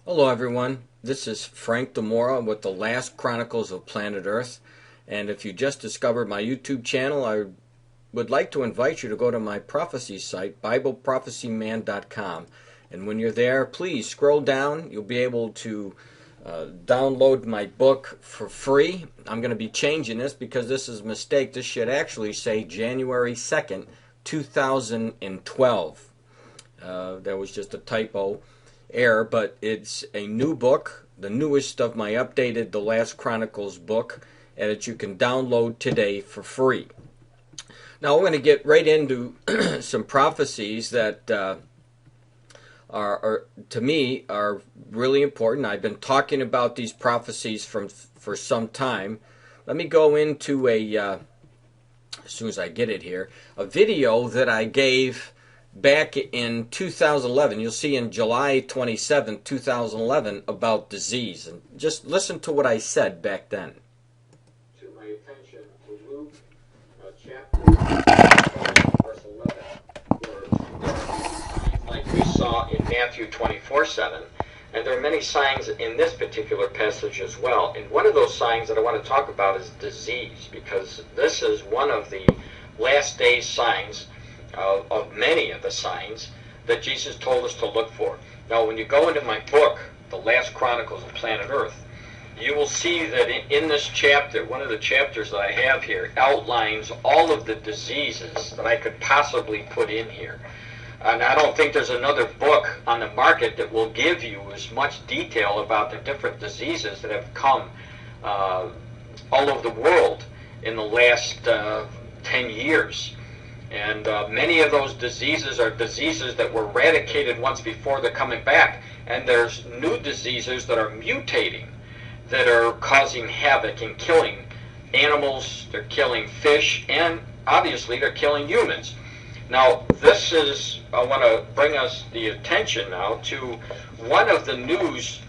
Hello, everyone. This is Frank Demora with the Last Chronicles of Planet Earth. And if you just discovered my YouTube channel, I would like to invite you to go to my Prophecies site, BibleProphecyMan.com. And when you're there, please scroll down. You'll be able to download my book for free. I'm going to be changing this because this is a mistake. This should actually say January 2nd, 2012. There was just a typo error, but it's a new book, the newest of my updated The Last Chronicles book, and that you can download today for free. Now we're going to get right into some prophecies that are to me are really important. I've been talking about these prophecies for some time. Let me go into as soon as I get it here, a video that I gave back in 2011. You'll see in July 27, 2011, about disease. And just listen to what I said back then. To my attention to Luke chapter verse 11, where like we saw in Matthew 24:7, and there are many signs in this particular passage as well. And one of those signs that I want to talk about is disease, because this is one of the last days signs of many of the signs that Jesus told us to look for. Now, when you go into my book, The Last Chronicles of Planet Earth, you will see that in this chapter, one of the chapters that I have here, outlines all of the diseases that I could possibly put in here. And I don't think there's another book on the market that will give you as much detail about the different diseases that have come all over the world in the last 10 years. And many of those diseases are diseases that were eradicated once before. They're coming back. And there's new diseases that are mutating, that are causing havoc and killing animals. They're killing fish, and obviously they're killing humans. Now, this is, I want to bring us the attention now to one of the news.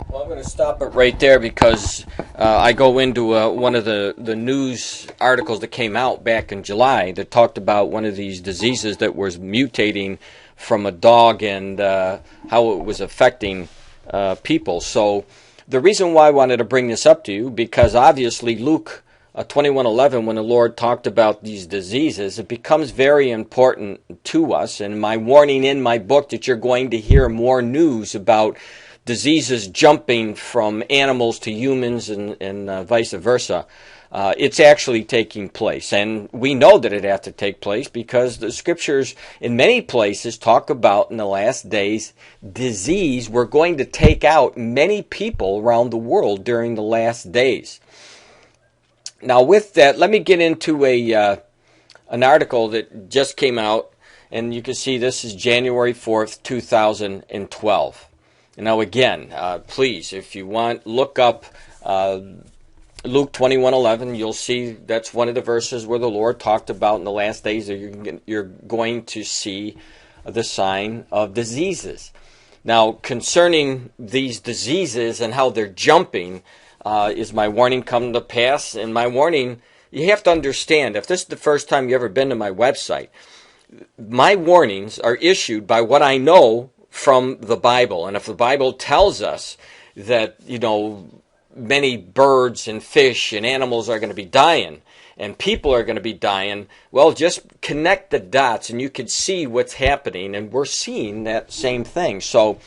Well, I'm going to stop it right there because I go into one of the news articles that came out back in July that talked about one of these diseases that was mutating from a dog and how it was affecting people. So the reason why I wanted to bring this up to you, because obviously Luke 21:11, when the Lord talked about these diseases, it becomes very important to us. And my warning in my book that you're going to hear more news about diseases jumping from animals to humans and vice versa. It's actually taking place. And we know that it has to take place because the scriptures in many places talk about in the last days disease. We're going to take out many people around the world during the last days. Now with that, let me get into an article that just came out. And you can see this is January 4th, 2012. Now again, please, if you want, look up Luke 21:11. You'll see that's one of the verses where the Lord talked about in the last days that you're going to see the sign of diseases. Now, concerning these diseases and how they're jumping, is my warning come to pass? And my warning, you have to understand, if this is the first time you've ever been to my website, my warnings are issued by what I know from the Bible. And if the Bible tells us that, many birds and fish and animals are going to be dying and people are going to be dying, well, just connect the dots and you can see what's happening, and we're seeing that same thing. So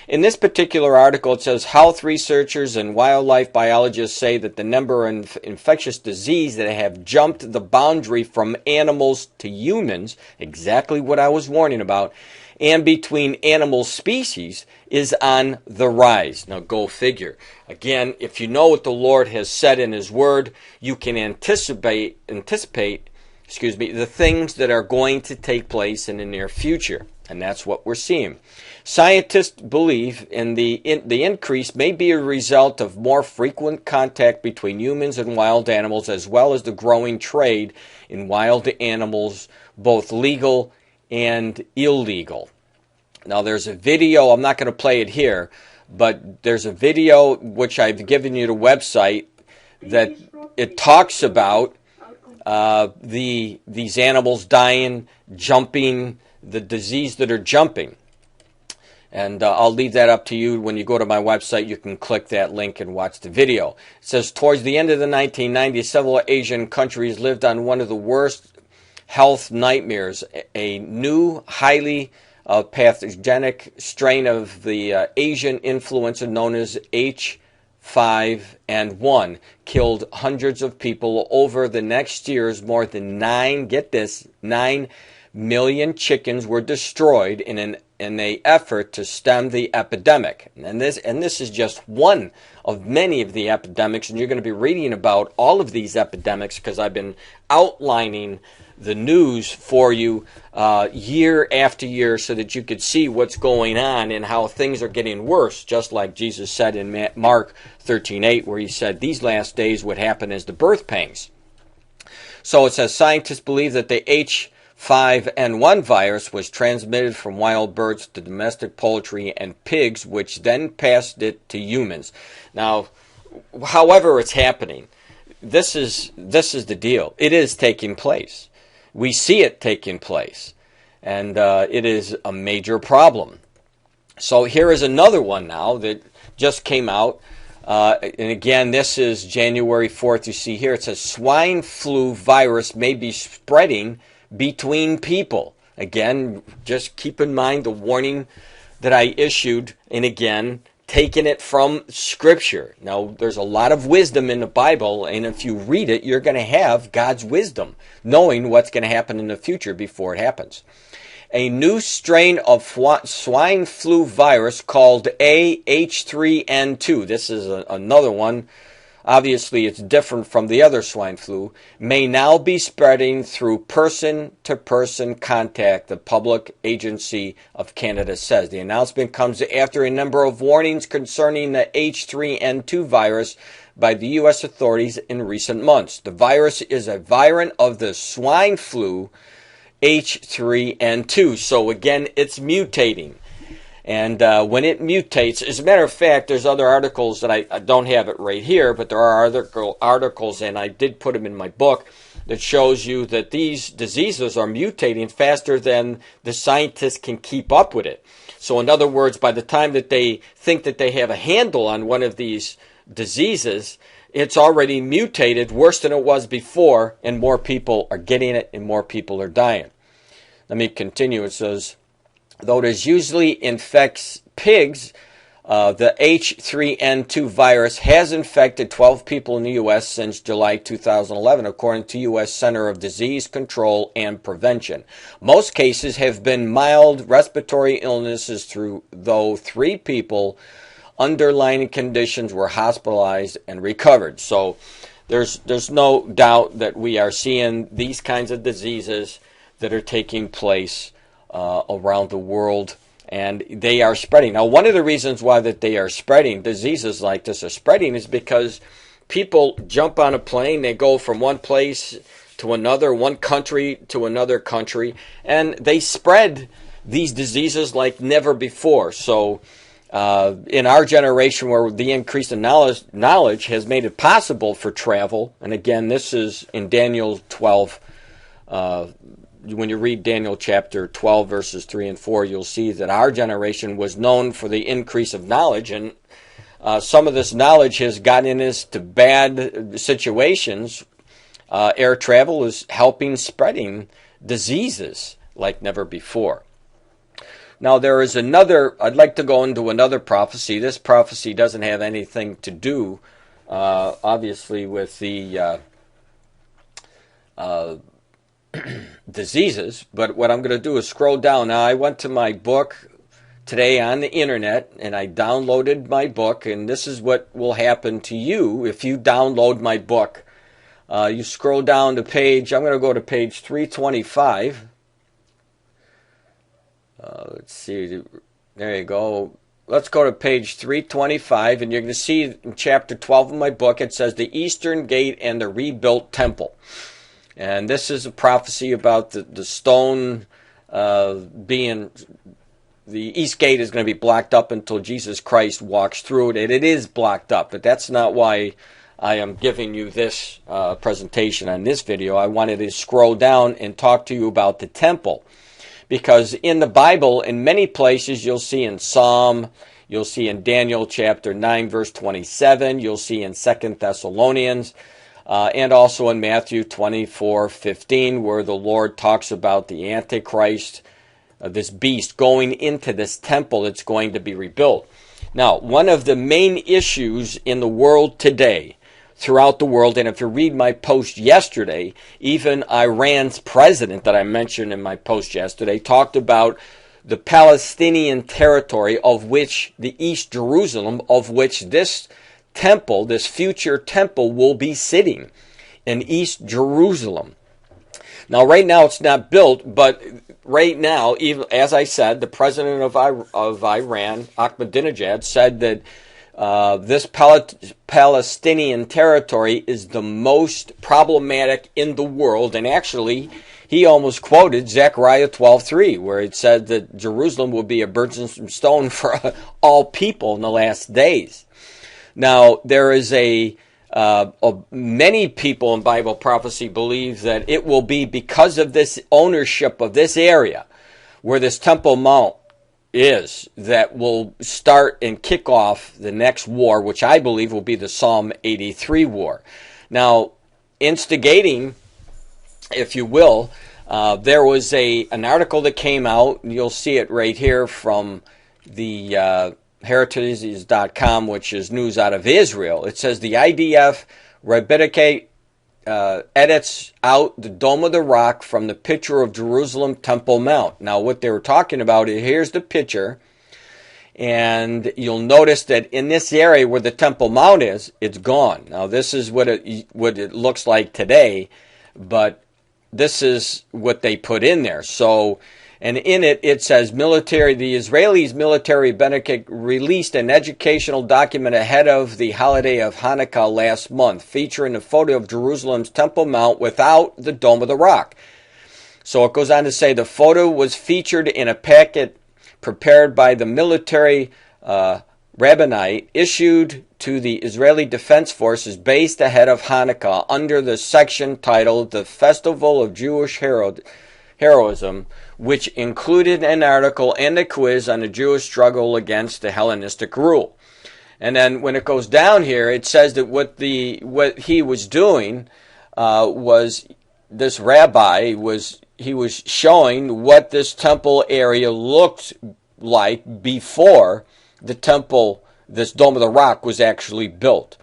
in this particular article, it says health researchers and wildlife biologists say that the number of infectious disease that have jumped the boundary from animals to humans, exactly what I was warning about, and between animal species is on the rise. Now go figure. Again, if you know what the Lord has said in His Word, you can anticipate, the things that are going to take place in the near future. And that's what we're seeing. Scientists believe the increase may be a result of more frequent contact between humans and wild animals, as well as the growing trade in wild animals, both legal and illegal. Now there's a video, I'm not going to play it here, but there's a video which I've given you the website that it talks about these animals dying, jumping, the disease that are jumping. And I'll leave that up to you. When you go to my website, you can click that link and watch the video. It says, towards the end of the 1990s, several Asian countries lived on one of the worst health nightmares. A new, highly pathogenic strain of the Asian influenza known as H5N1 killed hundreds of people. Over the next years, more than 9 million chickens were destroyed in an effort to stem the epidemic. And this is just one of many of the epidemics, and you're going to be reading about all of these epidemics because I've been outlining the news for you year after year so that you could see what's going on and how things are getting worse, just like Jesus said in Mark 13:8, where he said these last days would happen as the birth pangs. So it says scientists believe that the H5N1 virus was transmitted from wild birds to domestic poultry and pigs, which then passed it to humans. Now, however it's happening, this is the deal. It is taking place. We see it taking place, and it is a major problem. So here is another one now that just came out. And again, this is January 4th. You see here, it says swine flu virus may be spreading between people. Again, just keep in mind the warning that I issued, and again, taking it from Scripture. Now, there's a lot of wisdom in the Bible, and if you read it, you're going to have God's wisdom, knowing what's going to happen in the future before it happens. A new strain of swine flu virus called AH3N2, this is another one, obviously it's different from the other swine flu, may now be spreading through person-to-person contact, the Public Agency of Canada says. The announcement comes after a number of warnings concerning the H3N2 virus by the U.S. authorities in recent months. The virus is a variant of the swine flu H3N2. So again, it's mutating. And when it mutates, as a matter of fact, there's other articles that I don't have it right here, but there are other articles, and I did put them in my book, that shows you that these diseases are mutating faster than the scientists can keep up with it. So in other words, by the time that they think that they have a handle on one of these diseases, it's already mutated worse than it was before, and more people are getting it and more people are dying. Let me continue. It says, though it usually infects pigs, the H3N2 virus has infected 12 people in the U.S. since July 2011, according to U.S. Center of Disease Control and Prevention. Most cases have been mild respiratory illnesses, though 3 people underlying conditions were hospitalized and recovered. So there's no doubt that we are seeing these kinds of diseases that are taking place around the world, and they are spreading. Now, one of the reasons why that they are spreading, diseases like this are spreading, is because people jump on a plane, they go from one place to another, one country to another country, and they spread these diseases like never before. So in our generation, where the increase in knowledge has made it possible for travel, and again, this is in Daniel 12, when you read Daniel chapter 12, verses 3 and 4, you'll see that our generation was known for the increase of knowledge, and some of this knowledge has gotten us to bad situations. Air travel is helping spreading diseases like never before. Now, there is another, I'd like to go into another prophecy. This prophecy doesn't have anything to do, obviously, with the diseases, but what I'm going to do is scroll down. Now, I went to my book today on the internet, and I downloaded my book, and this is what will happen to you if you download my book. You scroll down to page, I'm going to go to page 325. Let's see, there you go. Let's go to page 325, and you're going to see in chapter 12 of my book, it says the Eastern Gate and the Rebuilt Temple. And this is a prophecy about the stone being, the East Gate is going to be blocked up until Jesus Christ walks through it. And it is blocked up, but that's not why I am giving you this presentation on this video. I wanted to scroll down and talk to you about the temple, because in the Bible, in many places, you'll see in Psalm, you'll see in Daniel chapter 9, verse 27, you'll see in 2 Thessalonians, and also in Matthew 24:15, where the Lord talks about the Antichrist, this beast, going into this temple that's going to be rebuilt. Now, one of the main issues in the world today, throughout the world, and if you read my post yesterday, even Iran's president that I mentioned in my post yesterday talked about the Palestinian territory of which the East Jerusalem, of which this temple, this future temple, will be sitting in East Jerusalem. Now, right now it's not built, but right now, even as I said, the president of Iran, Ahmadinejad, said that this Palestinian territory is the most problematic in the world, and actually, he almost quoted Zechariah 12:3, where it said that Jerusalem will be a burdensome stone for all people in the last days. Now, there is many people in Bible prophecy believe that it will be because of this ownership of this area where this Temple Mount is that will start and kick off the next war, which I believe will be the Psalm 83 war. Now, instigating, if you will, there was an article that came out, and you'll see it right here from the Heritages.com, which is news out of Israel. It says the IDF Rebecca edits out the Dome of the Rock from the picture of Jerusalem Temple Mount. Now, what they were talking about, here's the picture, and you'll notice that in this area where the Temple Mount is, it's gone. Now, this is what it looks like today, but this is what they put in there. So, and in it, it says the Israelis military Benekik released an educational document ahead of the holiday of Hanukkah last month, featuring a photo of Jerusalem's Temple Mount without the Dome of the Rock. So it goes on to say the photo was featured in a packet prepared by the military rabbinate issued to the Israeli Defense Forces based ahead of Hanukkah under the section titled The Festival of Jewish Heroism, which included an article and a quiz on the Jewish struggle against the Hellenistic rule. And then when it goes down here, it says that what he was doing was this rabbi was showing what this temple area looked like before the temple, this Dome of the Rock, was actually built.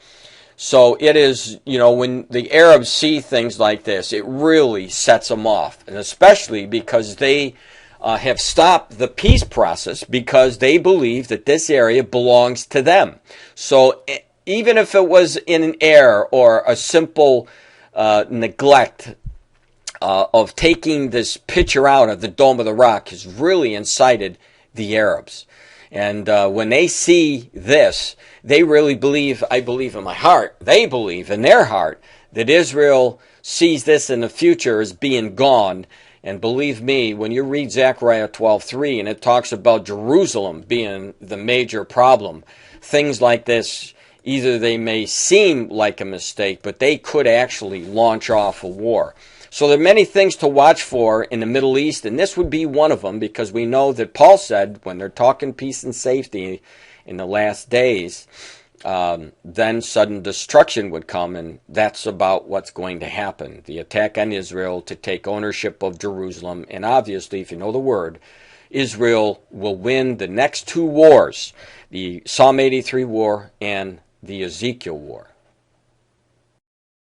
So it is, when the Arabs see things like this, it really sets them off. And especially because they have stopped the peace process because they believe that this area belongs to them. So even if it was in an error or a simple neglect of taking this picture out of the Dome of the Rock has really incited the Arabs. And when they see this, they really believe, I believe in my heart, they believe in their heart that Israel sees this in the future as being gone. And believe me, when you read Zechariah 12:3 and it talks about Jerusalem being the major problem, things like this, either they may seem like a mistake, but they could actually launch off a war. So there are many things to watch for in the Middle East, and this would be one of them, because we know that Paul said when they're talking peace and safety in the last days, then sudden destruction would come, and that's about what's going to happen. The attack on Israel to take ownership of Jerusalem, and obviously, if you know the word, Israel will win the next two wars, the Psalm 83 war and the Ezekiel war.